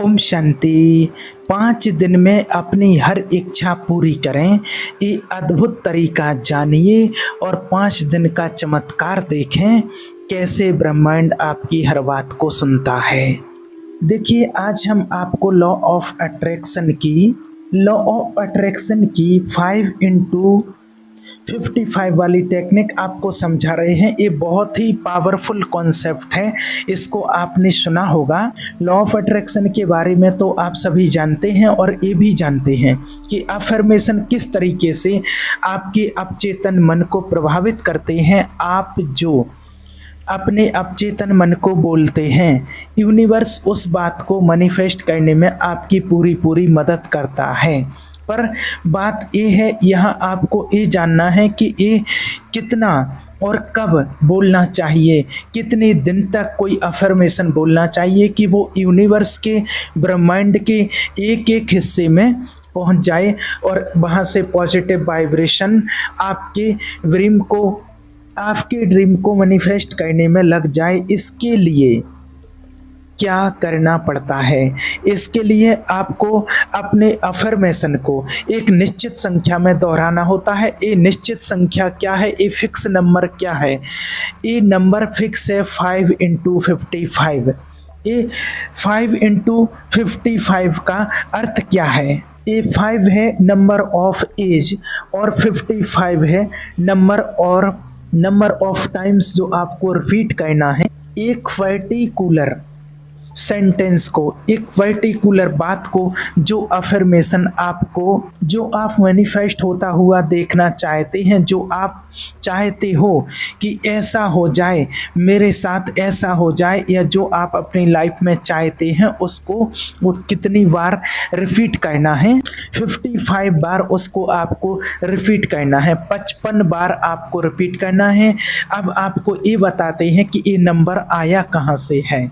ओम शांति। 5 दिन में अपनी हर इच्छा पूरी करें, ये अद्भुत तरीका जानिए और 5 दिन का चमत्कार देखें कैसे ब्रह्मांड आपकी हर बात को सुनता है। देखिए, आज हम आपको लॉ ऑफ अट्रैक्शन की 5x55 वाली टेक्निक आपको समझा रहे हैं। ये बहुत ही पावरफुल कॉन्सेप्ट है, इसको आपने सुना होगा। लॉ ऑफ अट्रैक्शन के बारे में तो आप सभी जानते हैं और ये भी जानते हैं कि अफर्मेशन किस तरीके से आपके अवचेतन मन को प्रभावित करते हैं। आप जो अपने अवचेतन मन को बोलते हैं, यूनिवर्स उस बात को मैनिफेस्ट करने में आपकी पूरी मदद करता है। पर बात ये है, यहाँ आपको ये जानना है कि ये कितना और कब बोलना चाहिए, कितने दिन तक कोई अफर्मेशन बोलना चाहिए कि वो यूनिवर्स के ब्रह्मांड के एक एक हिस्से में पहुँच जाए और वहाँ से पॉजिटिव वाइब्रेशन आपके ड्रीम को मैनिफेस्ट करने में लग जाए। इसके लिए क्या करना पड़ता है? इसके लिए आपको अपने अफर्मेशन को एक निश्चित संख्या में दोहराना होता है। ये निश्चित संख्या क्या है? ये फिक्स नंबर क्या है? ये नंबर फिक्स है 5x55। ये 5x55 का अर्थ क्या है? ये 5 है नंबर ऑफ एज और 55 है नंबर ऑफ टाइम्स जो आपको रिपीट करना है। एक पर्टिकुलर सेंटेंस को, एक पर्टिकुलर बात को, जो अफर्मेशन जो आप मैनिफेस्ट होता हुआ देखना चाहते हैं, जो आप चाहते हो कि ऐसा हो जाए, मेरे साथ ऐसा हो जाए, या जो आप अपनी लाइफ में चाहते हैं उसको वो कितनी बार रिपीट करना है? 55 बार उसको आपको रिपीट करना है, 55 बार आपको रिपीट करना है। अब आपको ये बताते हैं कि ये नंबर आया कहाँ से है।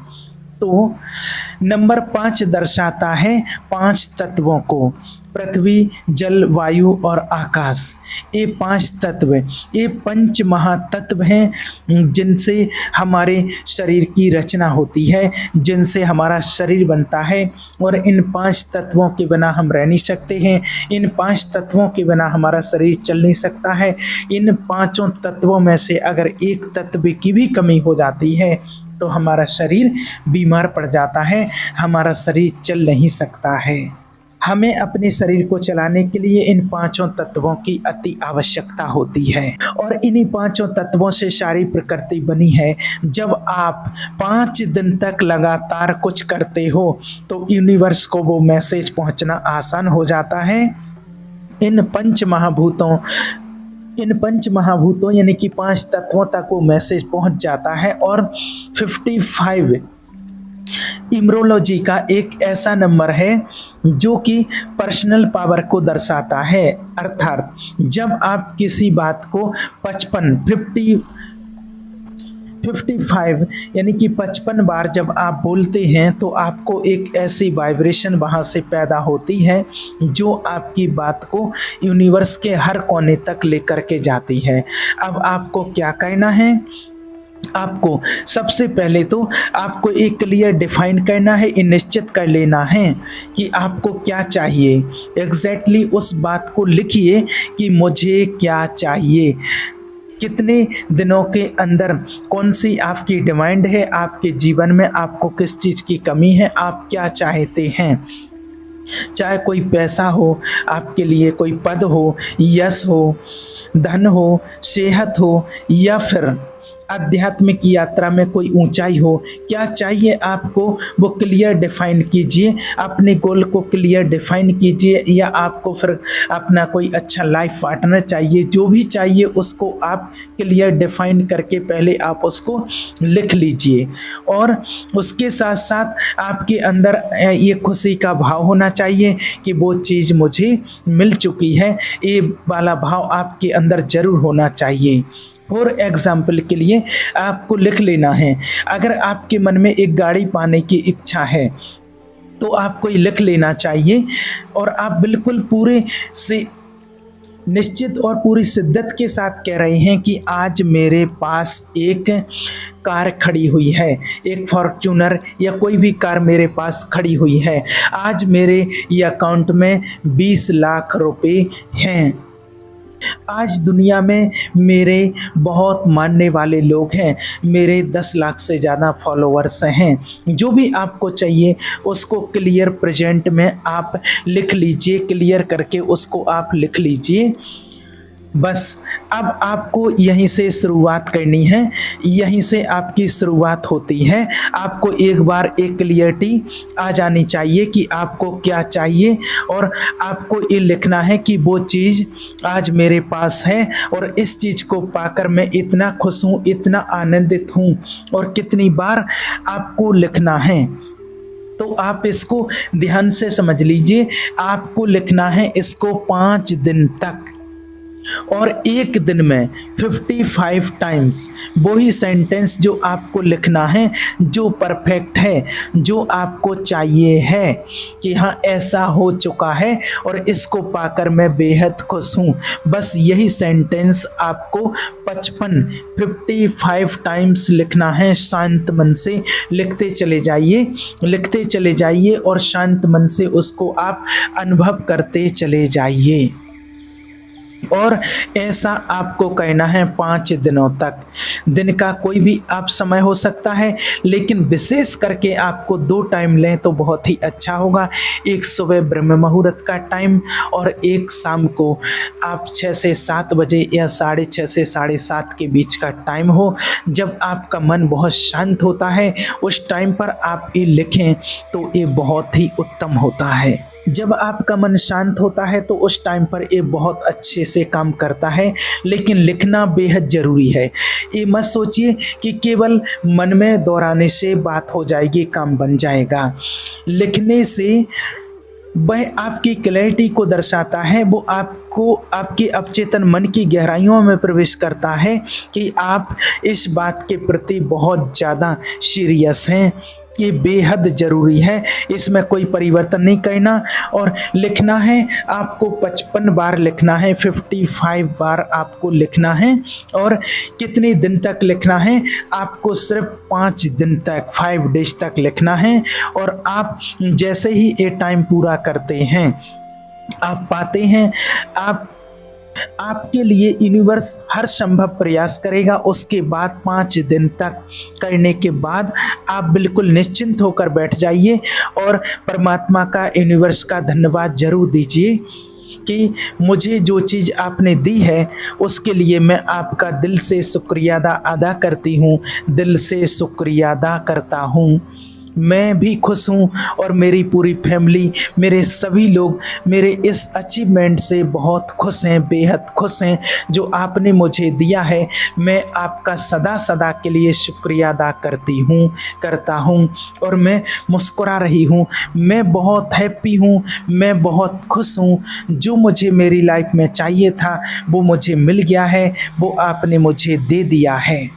तो नंबर 5 दर्शाता है 5 तत्वों को, पृथ्वी, जल, वायु और आकाश। ये 5 तत्व, ये पंच महातत्व हैं जिनसे हमारे शरीर की रचना होती है, जिनसे हमारा शरीर बनता है। और इन 5 तत्वों के बिना हम रह नहीं सकते हैं, इन 5 तत्वों के बिना हमारा शरीर चल नहीं सकता है। इन 5 तत्वों में से अगर एक तत्व की भी कमी हो जाती है तो हमारा शरीर बीमार पड़ जाता है, हमारा शरीर चल नहीं सकता है। हमें अपने शरीर को चलाने के लिए इन 5 तत्वों की अति आवश्यकता होती है और इन्हीं 5 तत्वों से सारी प्रकृति बनी है। जब आप 5 दिन तक लगातार कुछ करते हो तो यूनिवर्स को वो मैसेज पहुंचना आसान हो जाता है। इन पंच महाभूतों यानी कि 5 तत्वों तक वो मैसेज पहुंच जाता है। और 55 इमरोलॉजी का एक ऐसा नंबर है जो कि पर्सनल पावर को दर्शाता है। अर्थात जब आप किसी बात को 55 यानी कि 55 बार जब आप बोलते हैं तो आपको एक ऐसी वाइब्रेशन वहाँ से पैदा होती है जो आपकी बात को यूनिवर्स के हर कोने तक लेकर के जाती है। अब आपको क्या करना है? आपको सबसे पहले तो आपको एक क्लियर डिफाइन करना है, ये निश्चित कर लेना है कि आपको क्या चाहिए। एग्जैक्टली उस बात को लिखिए कि मुझे क्या चाहिए, कितने दिनों के अंदर कौन सी आपकी डिमांड है, आपके जीवन में आपको किस चीज़ की कमी है, आप क्या चाहते हैं। चाहे कोई पैसा हो आपके लिए, कोई पद हो, यश हो, धन हो, सेहत हो, या फिर आध्यात्मिक यात्रा में कोई ऊंचाई हो, क्या चाहिए आपको वो क्लियर डिफाइन कीजिए। अपने गोल को क्लियर डिफाइन कीजिए, या आपको फिर अपना कोई अच्छा लाइफ पार्टनर चाहिए, जो भी चाहिए उसको आप क्लियर डिफाइन करके पहले आप उसको लिख लीजिए। और उसके साथ साथ आपके अंदर ये खुशी का भाव होना चाहिए कि वो चीज़ मुझे मिल चुकी है, ये वाला भाव आपके अंदर ज़रूर होना चाहिए। फॉर एग्जाम्पल के लिए आपको लिख लेना है, अगर आपके मन में एक गाड़ी पाने की इच्छा है तो आपको लिख लेना चाहिए और आप बिल्कुल निश्चित और पूरी शिद्दत के साथ कह रहे हैं कि आज मेरे पास एक कार खड़ी हुई है, एक फॉर्च्यूनर या कोई भी कार मेरे पास खड़ी हुई है। आज मेरे ये अकाउंट में 20 लाख रुपए हैं। आज दुनिया में मेरे बहुत मानने वाले लोग हैं, मेरे 10 लाख से ज़्यादा फॉलोअर्स हैं। जो भी आपको चाहिए उसको क्लियर प्रेजेंट में आप लिख लीजिए, क्लियर करके उसको आप लिख लीजिए। बस अब आपको यहीं से शुरुआत करनी है, यहीं से आपकी शुरुआत होती है। आपको एक बार एक क्लियरिटी आ जानी चाहिए कि आपको क्या चाहिए, और आपको ये लिखना है कि वो चीज़ आज मेरे पास है और इस चीज़ को पाकर मैं इतना खुश हूँ, इतना आनंदित हूँ। और कितनी बार आपको लिखना है, तो आप इसको ध्यान से समझ लीजिए। आपको लिखना है इसको 5 दिन तक, और एक दिन में 55 टाइम्स वही सेंटेंस जो आपको लिखना है, जो परफेक्ट है, जो आपको चाहिए है कि हाँ ऐसा हो चुका है और इसको पाकर मैं बेहद खुश हूँ। बस यही सेंटेंस आपको 55 टाइम्स लिखना है। शांत मन से लिखते चले जाइए, लिखते चले जाइए और शांत मन से उसको आप अनुभव करते चले जाइए। और ऐसा आपको कहना है 5 दिनों तक। दिन का कोई भी आप समय हो सकता है, लेकिन विशेष करके आपको 2 टाइम लें तो बहुत ही अच्छा होगा। एक सुबह ब्रह्म मुहूर्त का टाइम और एक शाम को आप 6 से 7 बजे या 6:30 से 7:30 के बीच का टाइम हो, जब आपका मन बहुत शांत होता है। उस टाइम पर आप ये लिखें तो ये बहुत ही उत्तम होता है। जब आपका मन शांत होता है तो उस टाइम पर ये बहुत अच्छे से काम करता है, लेकिन लिखना बेहद ज़रूरी है। ये मत सोचिए कि केवल मन में दोहराने से बात हो जाएगी, काम बन जाएगा। लिखने से वह आपकी क्लैरिटी को दर्शाता है, वो आपको आपके अवचेतन मन की गहराइयों में प्रवेश करता है कि आप इस बात के प्रति बहुत ज़्यादा सीरियस हैं। ये बेहद ज़रूरी है, इसमें कोई परिवर्तन नहीं करना। और लिखना है आपको 55 बार लिखना है, 55 बार आपको लिखना है। और कितने दिन तक लिखना है? आपको सिर्फ 5 दिन तक, 5 डेज तक लिखना है। और आप जैसे ही ये टाइम पूरा करते हैं, आप पाते हैं आपके लिए यूनिवर्स हर संभव प्रयास करेगा। उसके बाद 5 दिन तक करने के बाद आप बिल्कुल निश्चिंत होकर बैठ जाइए और परमात्मा का, यूनिवर्स का धन्यवाद जरूर दीजिए कि मुझे जो चीज़ आपने दी है उसके लिए मैं आपका दिल से शुक्रिया अदा करती हूँ, दिल से शुक्रिया अदा करता हूँ। मैं भी खुश हूँ और मेरी पूरी फैमिली, मेरे सभी लोग मेरे इस अचीवमेंट से बहुत खुश हैं, बेहद खुश हैं जो आपने मुझे दिया है। मैं आपका सदा सदा के लिए शुक्रिया अदा करता हूँ और मैं मुस्कुरा रही हूँ। मैं बहुत हैप्पी हूँ, मैं बहुत खुश हूँ। जो मुझे मेरी लाइफ में चाहिए था वो मुझे मिल गया है, वो आपने मुझे दे दिया है।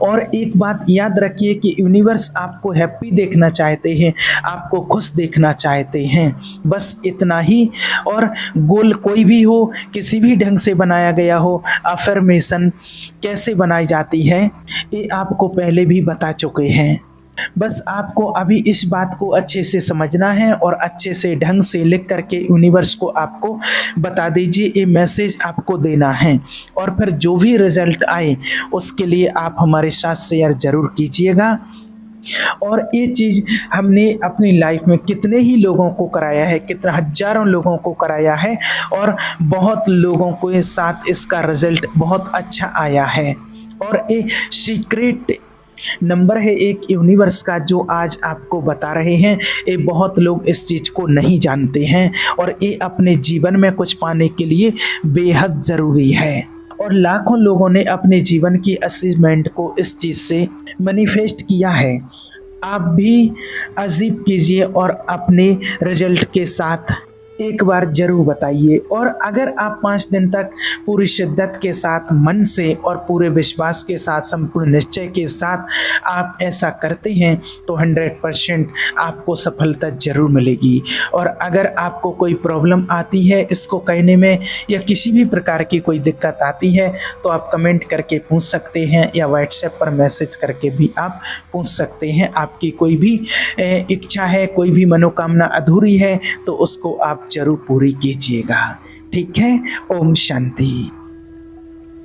और एक बात याद रखिए कि यूनिवर्स आपको हैप्पी देखना चाहते हैं, आपको खुश देखना चाहते हैं, बस इतना ही। और गोल कोई भी हो, किसी भी ढंग से बनाया गया हो, अफर्मेशन कैसे बनाई जाती है ये आपको पहले भी बता चुके हैं। बस आपको अभी इस बात को अच्छे से समझना है और अच्छे से ढंग से लिख करके यूनिवर्स को आपको बता दीजिए, ये मैसेज आपको देना है। और फिर जो भी रिजल्ट आए उसके लिए आप हमारे साथ शेयर ज़रूर कीजिएगा। और ये चीज़ हमने अपनी लाइफ में कितने ही लोगों को कराया है, कितने हज़ारों लोगों को कराया है और बहुत लोगों के साथ इसका रिजल्ट बहुत अच्छा आया है। और ये सीक्रेट नंबर है एक यूनिवर्स का जो आज आपको बता रहे हैं। ये बहुत लोग इस चीज़ को नहीं जानते हैं और ये अपने जीवन में कुछ पाने के लिए बेहद ज़रूरी है। और लाखों लोगों ने अपने जीवन की अचीवमेंट को इस चीज़ से मैनिफेस्ट किया है। आप भी अजीब कीजिए और अपने रिजल्ट के साथ एक बार जरूर बताइए। और अगर आप 5 दिन तक पूरी शिद्दत के साथ, मन से और पूरे विश्वास के साथ, संपूर्ण निश्चय के साथ आप ऐसा करते हैं तो 100% आपको सफलता जरूर मिलेगी। और अगर आपको कोई प्रॉब्लम आती है इसको कहने में या किसी भी प्रकार की कोई दिक्कत आती है तो आप कमेंट करके पूछ सकते हैं या व्हाट्सएप पर मैसेज करके भी आप पूछ सकते हैं। आपकी कोई भी इच्छा है, कोई भी मनोकामना अधूरी है तो उसको आप जरूर पूरी कीजिएगा। ठीक है। ओम शांति।